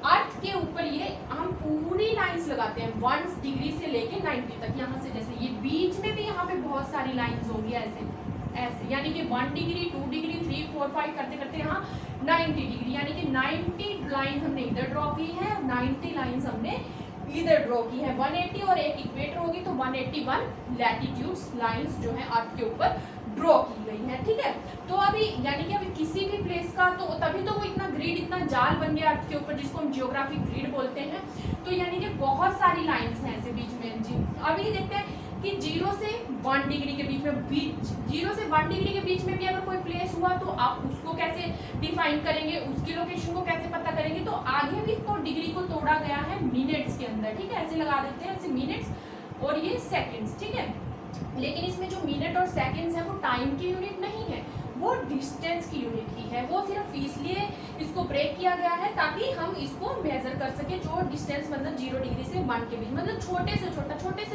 अर्थ के ऊपर ये हम पूरी लाइंस लगाते हैं 1 डिग्री से लेके 90 तक, यहाँ से जैसे ये बीच में भी यहाँ पे बहुत सारी लाइंस होंगी ऐसे ऐसे, यानी कि 1 डिग्री, 2 डिग्री, 3, 4, 5 करते करते यहाँ 90 डिग्री, यानी कि 90 लाइंस हमने इधर ड्रॉ की है, 90 लाइंस हमने इधर ड्रॉ की है। 180 और एक इक्वेटर होगी तो 181 लैटिट्यूड्स लाइंस जो है अर्थ के ऊपर ड्रॉ की गई है, ठीक है। तो अभी यानी कि अभी किसी भी प्लेस का तो तभी तो वो इतना ग्रिड, इतना जाल बन गया अर्थ के ऊपर, जिसको हम जियोग्राफिक ग्रिड बोलते हैं। तो यानी कि बहुत सारी लाइंस हैं ऐसे बीच में जी। अभी देखते हैं कि 0 से 1 डिग्री के बीच में 0 से 1 डिग्री के बीच में भी अगर कोई प्लेस हुआ तो आप उसको कैसे डिफाइन करेंगे, उसकी लोकेशन को कैसे पता करेंगे। तो आगे भी इसको डिग्री को तोड़ा गया है मिनट्स के अंदर, ठीक है। ऐसे लगा देते हैं, ऐसे मिनट्स और ये सेकंड्स, ठीक है। लेकिन इसमें जो मिनट और सेकंड्स है वो टाइम की यूनिट नहीं है, वो डिस्टेंस की यूनिट ही है। वो सिर्फ इसलिए इसको ब्रेक किया गया है ताकि हम इसको मेजर कर सके, जो डिस्टेंस मतलब 0 डिग्री से 1 के बीच, मतलब छोटे से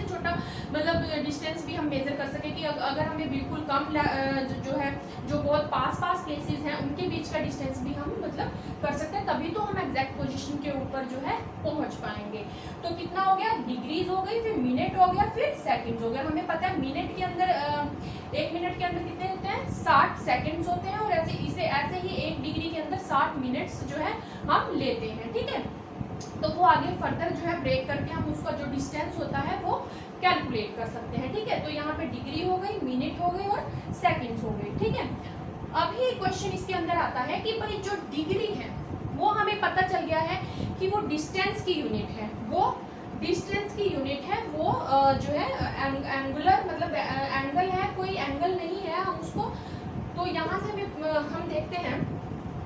छोटा मतलब डिस्टेंस भी हम मेजर कर सके। कि अगर हमें बिल्कुल कम जो है जो बहुत पास प्लेसेस हैं उनके बीच का डिस्टेंस भी हम मतलब कर सकते हैं, तभी तो हम एग्जैक्ट पोजीशन के ऊपर जो है पहुंच पाएंगे। तो कितना हो गया, डिग्रीज हो गई, फिर मिनट हो गया, फिर सेकंड्स हो गया। हमें पता है मिनट के अंदर 1 मिनट के अंदर कितने होते हैं, 60 सेकंड्स होते हैं, और ऐसे ही 1 डिग्री के अंदर 60 मिनट्स जो है हम लेते हैं, ठीक है। तो वो आगे फर्दर जो है ब्रेक करके हम उसका जो डिस्टेंस होता है वो कैलकुलेट कर सकते हैं, ठीक है। तो यहाँ पे डिग्री हो गई, मिनट हो गई और सेकंड्स हो गई, ठीक है। अभी क्वेश्चन इसके अंदर आता है कि भाई जो डिग्री है वो हमें पता चल गया है कि वो डिस्टेंस की यूनिट है, वो डिस्टेंस की यूनिट है, वो जो है एंगुलर मतलब एंगल है, कोई एंगल नहीं है हम उसको। तो यहाँ से हम देखते हैं,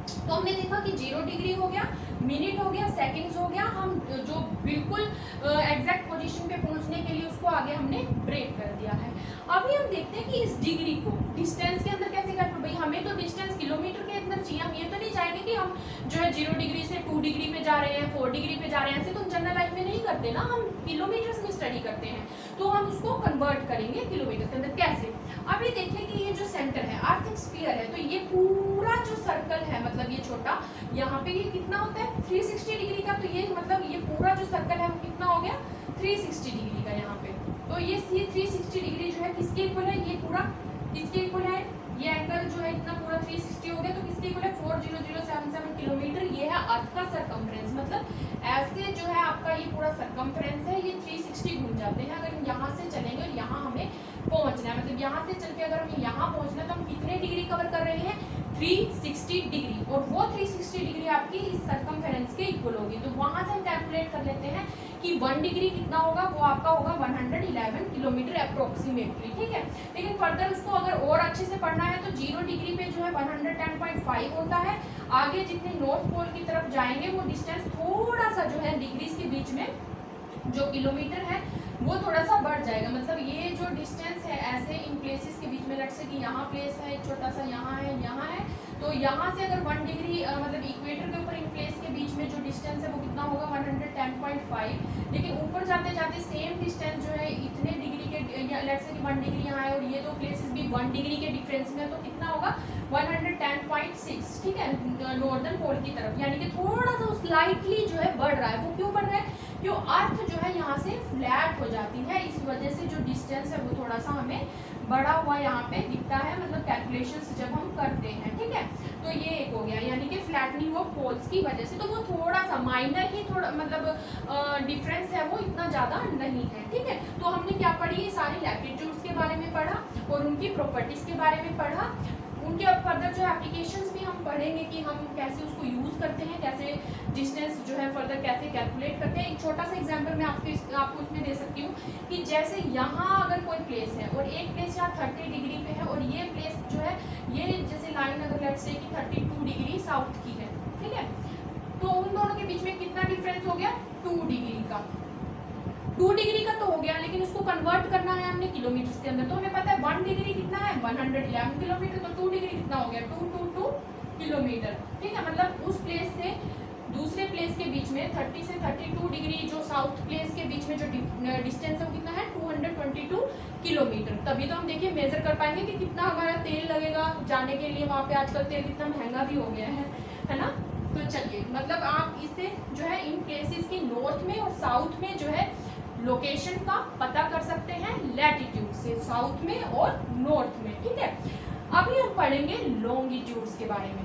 तो हमने देखा कि 0 डिग्री हो गया, मिनट हो गया, सेकंड्स हो गया, हम जो बिल्कुल एग्जैक्ट पोजीशन पे पहुंचने के लिए उसको आगे हमने ब्रेक कर दिया है। अभी हम देखते हैं कि इस डिग्री को डिस्टेंस के अंदर कैसे कर, भाई हमें तो डिस्टेंस किलोमीटर के अंदर चाहिए, हम ये तो नहीं चाहेंगे कि हम जो है 0 डिग्री से 2 डिग्री पे जा रहे हैं, 4 डिग्री पे जा रहे हैं, ऐसे तो हम जनरल लाइफ में नहीं करते ना, हम किलोमीटर्स में स्टडी करते हैं, तो हम उसको कन्वर्ट करेंगे किलोमीटर के अंदर। कैसे? अभी देखिए कि ये जो सेंटर है अर्थ स्फीयर है, तो ये पूरा जो सर्कल है मतलब ये छोटा, यहाँ पे ये कितना होता है 360 डिग्री का, तो ये मतलब ये पूरा जो सर्कल है वो कितना हो गया 360 डिग्री का यहाँ पे। तो ये 360 डिग्री जो है किसके इक्वल है, ये पूरा किसके इक्वल है, ये एंगल जो है इतना पूरा 360 हो गया, तो किसके इक्वल है 40077 किलोमीटर। ये है अर्थ का सरकमफ्रेंस, मतलब ऐसे जो है आपका ये पूरा सरकमफ्रेंस है, ये 360 घूम जाते हैं। अगर हम यहाँ से चलेंगे और यहाँ हमें पहुंचना है, मतलब यहाँ से चल के अगर हमें यहाँ पहुंचना है तो हम कितने डिग्री कवर कर रहे हैं 360 डिग्री, और वो 360 डिग्री आपकी इस सरकमफेरेंस के इक्वल होगी। तो वहां से हम कैलकुलेट कर लेते हैं कि 1 डिग्री कितना होगा, वो आपका होगा 111 किलोमीटर अप्रोक्सीमेटली, ठीक है। लेकिन फर्दर उसको अगर और अच्छे से पढ़ना है तो 0 डिग्री पे जो है 110.5 होता है। आगे जितने नॉर्थ पोल की तरफ जाएंगे वो डिस्टेंस थोड़ा सा जो है डिग्रीज के बीच में जो किलोमीटर है वो थोड़ा सा बढ़ जाएगा। मतलब ये जो डिस्टेंस है ऐसे इन प्लेसेस के बीच में, लेट्स से कि यहाँ प्लेस है, एक छोटा सा यहाँ है, तो यहाँ से अगर 1 डिग्री मतलब इक्वेटर के ऊपर इन प्लेस के बीच में जो डिस्टेंस है वो कितना होगा 110.5। लेकिन ऊपर जाते जाते सेम डिस्टेंस जो है इतने डिग्री के, लेट्स से कि 1 डिग्री यहाँ है और ये दो प्लेसेस भी 1 डिग्री के डिफरेंस में, तो कितना होगा 110.6, ठीक है, नॉर्दर्न पोल की तरफ। यानी कि थोड़ा सा स्लाइटली जो है बढ़ रहा है। वो क्यों बढ़ रहा है? क्यों अर्थ जो है यहाँ से फ्लैट हो जाती है, इस वजह से जो डिस्टेंस है वो थोड़ा सा हमें बढ़ा हुआ यहाँ पे दिखता है, मतलब कैलकुलेशंस जब हम करते हैं, ठीक है। तो ये एक हो गया, यानी कि फ्लैटनिंग ऑफ पोल्स की वजह से, तो वो थोड़ा सा माइनर ही थोड़ा मतलब डिफरेंस है, वो इतना ज़्यादा नहीं है, ठीक है। तो हमने क्या पढ़ी, ये सारी लैटिट्यूड्स के बारे में पढ़ा और उनकी प्रॉपर्टीज़ के बारे में पढ़ा। उनके फर्दर जो एप्लीकेशंस भी हम पढ़ेंगे कि हम कैसे उसको यूज़ करते हैं, कैसे डिस्टेंस जो है फर्दर कैसे कैलकुलेट करते हैं। एक छोटा सा एग्जांपल मैं आपको इसमें दे सकती हूँ कि जैसे यहाँ अगर कोई प्लेस है और एक प्लेस यहाँ 30 डिग्री पे है और ये प्लेस जो है ये जैसे लाइन अगर लेट्स से कि 32 डिग्री साउथ की है, ठीक है, तो उन दोनों के बीच में कितना डिफरेंस हो गया 2 डिग्री का। 2 डिग्री का तो हो गया, लेकिन उसको कन्वर्ट करना है हमने किलोमीटर के अंदर, तो हमें पता है 1 डिग्री कितना है 111 किलोमीटर, तो 2 डिग्री कितना हो गया 222 किलोमीटर, ठीक है। मतलब उस प्लेस से दूसरे प्लेस के बीच में 30 से 32 डिग्री जो साउथ प्लेस के बीच में जो डिस्टेंस है वो कितना है 222 किलोमीटर। तभी तो हम देखिए मेजर कर पाएंगे कि कितना हमारा तेल लगेगा जाने के लिए वहाँ पे। आजकल तेल कितना महंगा भी हो गया है ना। तो चलिए, मतलब आप इससे जो है इन प्लेसेस की नॉर्थ में और साउथ में जो है लोकेशन का पता कर सकते हैं लैटिट्यूड से, साउथ में और नॉर्थ में, ठीक है। अभी हम पढ़ेंगे लॉन्गिट्यूड्स के बारे में।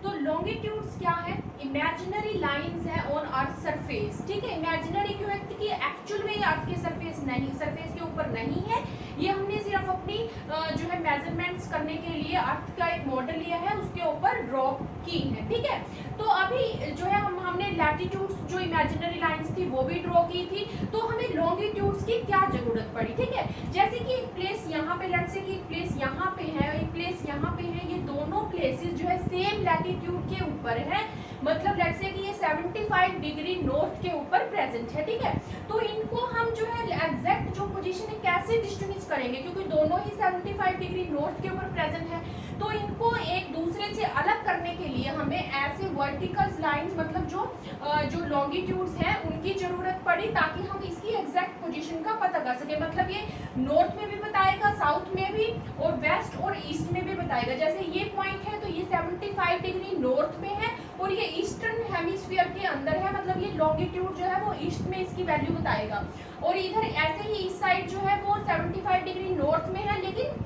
तो लॉन्गिट्यूड्स क्या है? इमेजिनरी लाइंस है ऑन अर्थ सरफेस, ठीक है। इमेजिनरी क्यों है? कि एक्चुअल में अर्थ के सरफेस के ऊपर नहीं है, ये हमने सिर्फ अपनी जो है मेजरमेंट्स करने के लिए अर्थ का एक मॉडल लिया है, उसके ऊपर ड्रॉ की है, ठीक है। तो अभी जो है हमने लैटिट्यूड्स जो इमेजिनरी लाइंस थी वो भी ड्रॉ की थी, तो हमें लॉन्गिट्यूड्स की क्या जरूरत पड़ी, ठीक है। जैसे कि एक प्लेस यहाँ पे, लेट्स से कि एक प्लेस यहाँ पे है, एक प्लेस यहाँ पे है, ये दोनों प्लेसेस जो है सेम लैटिट्यूड के ऊपर है, मतलब लेट्स से कि ये 75 डिग्री नॉर्थ के ऊपर प्रेजेंट है, ठीक है। तो इनको हम जो है एग्जैक्ट जो पोजीशन है कैसे डिस्टिंग्विश करेंगे, क्योंकि दोनों ही 75 डिग्री नॉर्थ के ऊपर प्रेजेंट है, तो इनको एक दूसरे से अलग करने के लिए हमें ऐसे वर्टिकल लाइंस, मतलब जो लॉन्गिट्यूड्स हैं उनकी जरूरत पड़ी, ताकि हम इसकी एग्जैक्ट पोजीशन का पता कर सके। मतलब ये नॉर्थ में भी बताएगा, साउथ में भी, और वेस्ट और ईस्ट में भी बताएगा। जैसे ये पॉइंट है तो ये 75 डिग्री नॉर्थ में है और ये ईस्टर्न हेमिस्फीयर के अंदर है, मतलब ये लॉन्गिट्यूड जो है वो ईस्ट में इसकी वैल्यू बताएगा। और इधर ऐसे ही इस साइड जो है वो 75 डिग्री नॉर्थ में है, लेकिन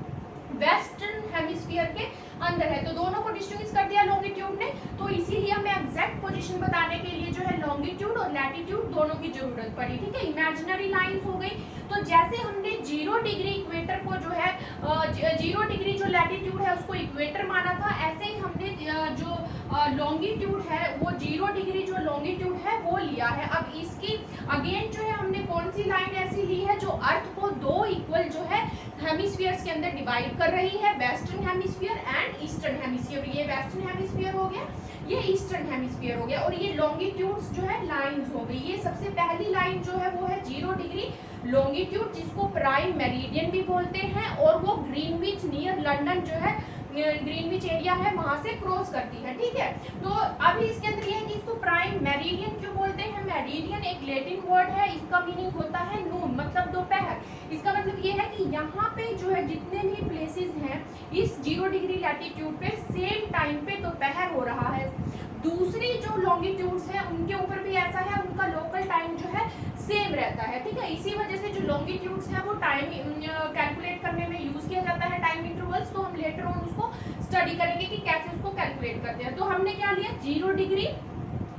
वेस्टर्न हेमिस्फीयर के अंदर है, तो दोनों को डिस्टिंग्विश कर दिया लॉन्गिट्यूड ने। तो इसीलिए हमें एग्जैक्ट पोजीशन बताने के लिए जो है लॉन्गिट्यूड और लैटिट्यूड दोनों की जरूरत पड़ी, ठीक है। इमेजिनरी लाइंस हो गई, तो जैसे हमने 0 डिग्री इक्वेटर को जो है 0 डिग्री जो लैटिट्यूड है उसको इक्वेटर माना था, ऐसे ही हमने जो लॉन्गिट्यूड है वो 0 डिग्री जो लॉन्गिट्यूड है वो लिया है। अब इसकी अगेन जो है हमने कौन सी लाइन ऐसी ली है जो अर्थ को 2 इक्वल जो है हेमिस्फीयर्स के अंदर डिवाइड कर रही है, western hemisphere and eastern hemisphere. ये वेस्टर्न हेमिस्फीयर हो गया, ये ईस्टर्न हेमिस्फीयर हो गया, और ये लॉन्गिट्यूड्स जो है लाइंस हो गई। ये सबसे पहली लाइन जो है वो है 0 डिग्री लॉन्गिट्यूड, जिसको प्राइम मेरिडियन भी बोलते हैं, और वो ग्रीनविच नियर लंदन जो है ग्रीनविच एरिया है वहां से क्रॉस करती है, ठीक है। तो अभी इसके अंदर ये है कि इसको प्राइम मेरिडियन क्यों बोलते हैं। मेरिडियन एक लैटिन वर्ड है, इसका मीनिंग होता है नून, मतलब दोपहर। इसका मतलब ये है कि यहाँ पे जो है जितने भी प्लेसेस हैं इस 0 डिग्री लैटिट्यूड पे सेम टाइम पे दोपहर हो रहा है। दूसरी जो लॉन्गिट्यूड्स हैं उनके ऊपर भी ऐसा है, उनका लोकल टाइम जो है सेम रहता है, ठीक है। इसी वजह से जो लॉन्गिट्यूड्स हैं वो टाइम कैलकुलेट करने में यूज किया जाता है, टाइम इंटरवल्स। तो हम लेटर ऑन उसको स्टडी करेंगे कि कैसे उसको कैलकुलेट करते हैं। तो हमने क्या लिया, 0 डिग्री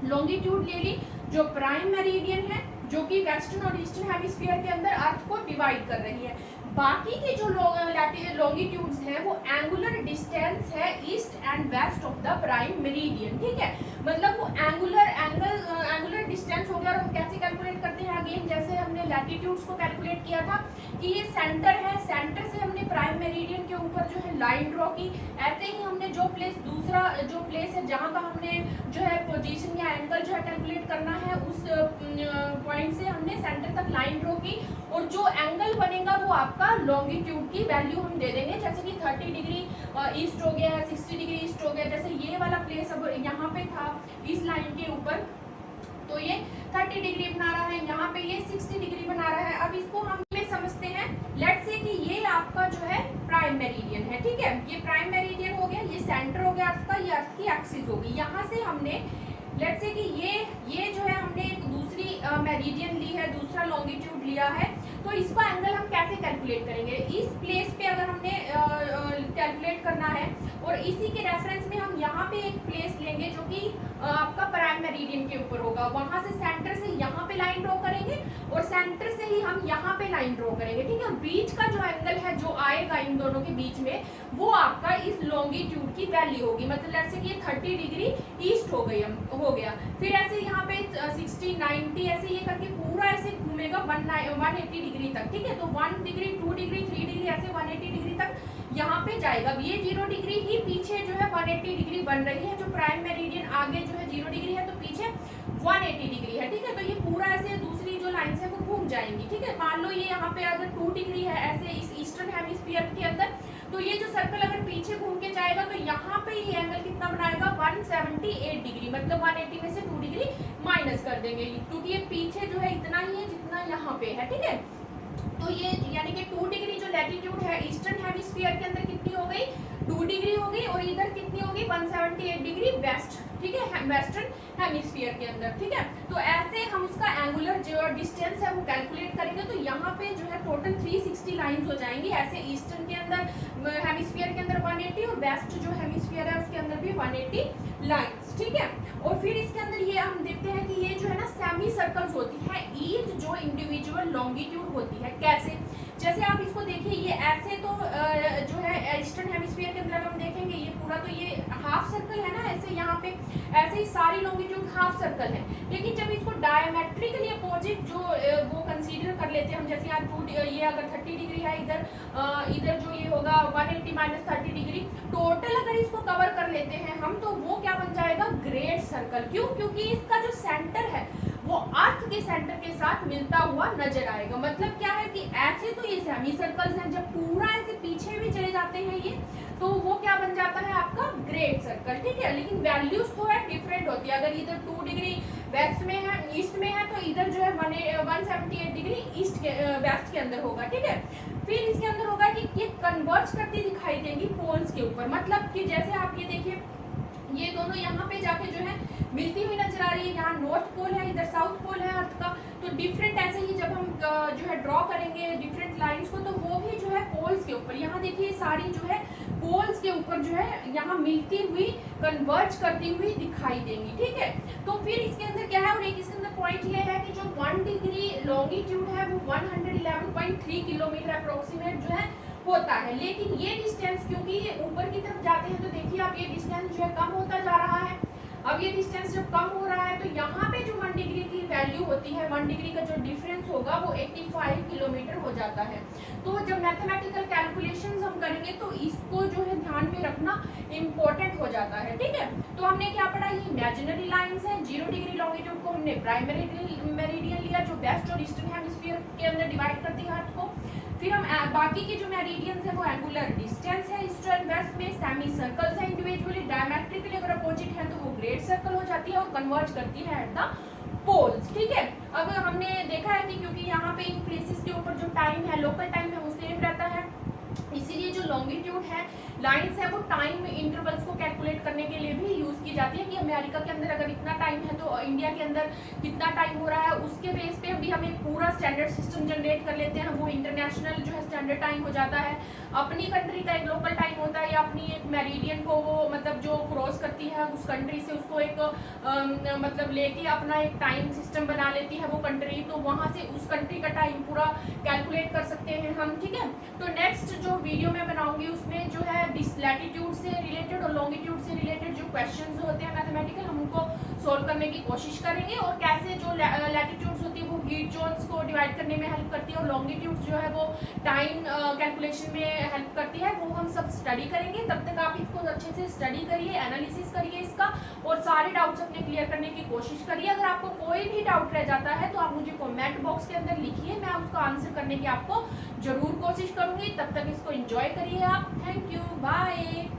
लॉन्गिट्यूड ले ली जो प्राइम मेरिडियन है, जो कि वेस्टर्न और ईस्टर्न हेमिस्फीयर के अंदर अर्थ को डिवाइड कर रही है। बाकी के जो लॉन्गिट्यूड्स हैं वो एंगुलर डिस्टेंस है east and west of the prime meridian, ठीक है। मतलब वो एंगुलर डिस्टेंस हो गया। और हम कैसे कैलकुलेट करते हैं, अगेन जैसे हमने लैटिट्यूड्स को कैलकुलेट किया था कि ये सेंटर है, सेंटर से हमने प्राइम मेरिडियन के ऊपर जो है लाइन ड्रॉ की। ऐसे ही हमने जो प्लेस, दूसरा जो प्लेस है जहाँ का हमने जो है पोजीशन या एंगल जो है कैलकुलेट करना है, उस पॉइंट से हमने सेंटर तक लाइन ड्रॉ की, और जो एंगल बनेगा वो आपका लॉन्गिट्यूड की वैल्यू हम दे देंगे। जैसे कि 30 डिग्री ईस्ट हो गया, 60 डिग्री ईस्ट हो गया। जैसे ये वाला प्लेस अब यहाँ पे था इस लाइन के ऊपर, तो ये 30 डिग्री बना रहा है, यहाँ पे ये 60 डिग्री बना रहा है। अब इसको हम समझते हैं, लेट्स से कि ये आपका जो है प्राइम मेरिडियन है, ठीक है। ये प्राइम मेरिडियन हो गया, ये सेंटर हो गया अर्थ का, ये अर्थ की एक्सिस होगी। यहाँ से हमने लेट्स से कि ये जो है हमने एक दूसरी मेरिडियन ली है, दूसरा लॉन्गिट्यूड लिया है। तो इसका एंगल हम कैसे कैलकुलेट करेंगे, इस प्लेस पे अगर हमने कैलकुलेट करना है, और इसी के रेफरेंस में हम यहाँ पे एक प्लेस लेंगे जो कि आपका प्राइम मेरिडियन के ऊपर होगा। वहां से सेंटर से यहाँ पे लाइन ड्रॉ करेंगे, और सेंटर से ही हम यहाँ पे लाइन ड्रॉ करेंगे, ठीक है। बीच का जो एंगल है जो आएगा इन दोनों के बीच में, वो आपका इस लॉन्गिट्यूड की वैल्यू होगी। मतलब लेट्स से कि ये 30 डिग्री ईस्ट हो गया। फिर ऐसे यहाँ पे 60, 90 ऐसे ये करके पूरा ऐसे घूमेगा 180 डिग्री तक, ठीक है। तो 1 डिग्री, 2 डिग्री, 3 डिग्री, ऐसे 180 डिग्री तक यहाँ पे जाएगा। ये 0 डिग्री ही पीछे जो है 180 डिग्री बन रही है। जो प्राइम मेरिडियन आगे जो है 0 डिग्री है, तो पीछे 180 डिग्री है, ठीक है। तो ये पूरा ऐसे दूसरी जो लाइन है वो घूम जाएंगी, ठीक है। मान लो ये यहाँ पे अगर 2 डिग्री है ऐसे इस ईस्टर्न हेमिस्फीयर के अंदर, तो ये जो सर्कल अगर पीछे घूम के जाएगा तो यहाँ पे ये एंगल कितना बनाएगा, 178 डिग्री। मतलब 180 में से 2 डिग्री माइनस कर देंगे, क्योंकि ये पीछे जो है इतना ही है जितना यहाँ पे है, ठीक है। तो ये यानी कि 2 डिग्री जो लैटिट्यूड है ईस्टर्न हेमिस्फीयर के अंदर कितनी हो गई, 2 डिग्री हो गई, और इधर कितनी होगी 178 डिग्री वेस्ट, ठीक है, वेस्टर्न हेमिस्फीयर के अंदर, ठीक है। तो ऐसे हम उसका एंगुलर जो डिस्टेंस है वो कैलकुलेट करेंगे। तो यहाँ पे जो है टोटल 360 लाइंस हो जाएंगी। ऐसे ईस्टर्न के अंदर हेमिस्फीयर के अंदर 180, और वेस्ट जो हेमिस्फीयर है उसके अंदर भी 180 लाइंस, ठीक है। और फिर इसके अंदर ये हम देखते हैं कि ये जो है ना सेमी सर्कल्स होती है, ईच जो इंडिविजुअल लॉन्गिट्यूड होती है। कैसे, जैसे आप इसको देखिए, ये ऐसे तो जो है ईस्टर्न हेमिस्फीयर के अंदर हम देखेंगे ये पूरा तो ये हाफ सर्कल है ना, ऐसे यहाँ पे ऐसे ही सारी लॉन्गिट्यूड हाफ सर्कल है। लेकिन जब इसको डायमेट्रिकली अपोजिट जो वो कंसीडर कर लेते हैं हम, जैसे यहाँ ये अगर 30 डिग्री है, इधर जो ये होगा 180 माइनस 30 डिग्री, टोटल अगर इसको कवर कर लेते हैं हम, तो वो क्या बन जाएगा, ग्रेट सर्कल। क्यों, क्योंकि इसका जो सेंटर है वो अर्थ के सेंटर के साथ मिलता हुआ नजर आएगा। मतलब क्या है कि ऐसे तो ये सेमी सर्कल्स हैं, जब पूरा ऐसे पीछे भी चले जाते हैं ये, तो वो क्या बन जाता है आपका ग्रेट सर्कल, ठीक है। लेकिन वैल्यूज तो है डिफरेंट होती है। अगर इधर 2 डिग्री वेस्ट में है, ईस्ट में है, तो इधर जो है 178 डिग्री ईस्ट के वेस्ट के अंदर होगा, ठीक है। फिर इसके अंदर होगा कि ये कन्वर्ज करती दिखाई देंगी पोल्स के ऊपर। मतलब कि जैसे आप ये देखिए, ये दोनों यहाँ पे जाके जो है मिलती हुई नजर आ रही है। यहाँ नॉर्थ पोल है, इधर साउथ पोल है अर्थ का। तो डिफरेंट ऐसे ही जब हम जो है ड्रॉ करेंगे डिफरेंट लाइंस को, तो वो भी जो है पोल्स के ऊपर, यहाँ देखिए सारी जो है पोल्स के ऊपर जो है यहाँ मिलती हुई, कन्वर्ज करती हुई दिखाई देंगी, ठीक है। तो फिर इसके अंदर क्या है, और एक इसके अंदर पॉइंट ये है कि जो 1 डिग्री लॉन्गिट्यूड है वो 111.3 किलोमीटर अप्रोक्सीमेट जो है होता है। लेकिन ये डिस्टेंस क्योंकि ये ऊपर की तरफ जाते हैं तो देखिए आप ये डिस्टेंस जो है कम होता जा रहा है। अब ये डिस्टेंस जब कम हो रहा है तो यहाँ पे जो 1 डिग्री की वैल्यू होती है, 1 डिग्री का जो डिफरेंस होगा वो 85 किलोमीटर हो जाता है। तो जब मैथमेटिकल कैलकुलेशंस हम करेंगे तो इसको जो है ध्यान में रखना इम्पोर्टेंट हो जाता है, ठीक है। तो हमने क्या पढ़ा, ये इमेजिनरी लाइंस है। 0 डिग्री लॉन्गिट्यूड को हमने प्राइमरी मेरिडियन लिया जो वेस्ट और ईस्टर्न हेमिस्फीयर के अंदर डिवाइड करती है अर्थ को। फिर हम बाकी के जो मेरिडियंस है वो एंगुलर डिस्टेंस है ईस्ट और वेस्ट में, सेमी सर्कल्स है इंडिविजुअली, डायमेट्रिकली अगर अपोजिट है तो वो ग्रेट सर्कल हो जाती है और कन्वर्ज करती है एट द पोल्स, ठीक है। अब हमने देखा है कि क्योंकि यहाँ पे इन प्लेसेस के ऊपर जो टाइम है, लोकल टाइम है वो सेम रहता है, इसीलिए जो लॉन्गिट्यूड है, लाइंस है, वो टाइम इंटरवल्स को कैलकुलेट करने के लिए भी यूज की जाती है कि अमेरिका के अंदर अगर इतना टाइम है तो इंडिया के अंदर कितना टाइम हो रहा है, उसके बेस पे भी हम एक पूरा स्टैंडर्ड सिस्टम जनरेट कर लेते हैं। वो इंटरनेशनल जो है स्टैंडर्ड टाइम हो जाता है। अपनी कंट्री का एक लोकल टाइम होता है या अपनी एक मेरिडियन को वो मतलब जो क्रॉस करती है उस कंट्री से, उसको एक मतलब लेके अपना एक टाइम सिस्टम बना लेती है वो कंट्री, तो वहाँ से उस कंट्री का टाइम पूरा कैलकुलेट कर सकते हैं हम, ठीक है। तो नेक्स्ट जो वीडियो मैं बनाऊंगी उसमें जो है लैटिट्यूड से रिलेटेड और लॉन्गिट्यूड से रिलेटेड जो क्वेश्चंस होते हैं मैथमेटिकल, हम उनको सोल्व करने की कोशिश करेंगे, और कैसे जो लैटिट्यूड्स होती है वो हीट जोन्स को डिवाइड करने में हेल्प करती है और लॉन्गिट्यूड जो है वो टाइम कैलकुलेशन में हेल्प करती है, वो हम सब स्टडी करेंगे। तब तक आप इसको अच्छे से स्टडी करिए, एनालिसिस करिए इसका, और सारे डाउट्स अपने क्लियर करने की कोशिश करिए। अगर आपको कोई भी डाउट रह जाता है तो आप मुझे कमेंट बॉक्स के अंदर लिखिए, मैं उसका आंसर करने की आपको जरूर कोशिश करूंगी। तब तक इसको एंजॉय करिए आप। Thank you, bye.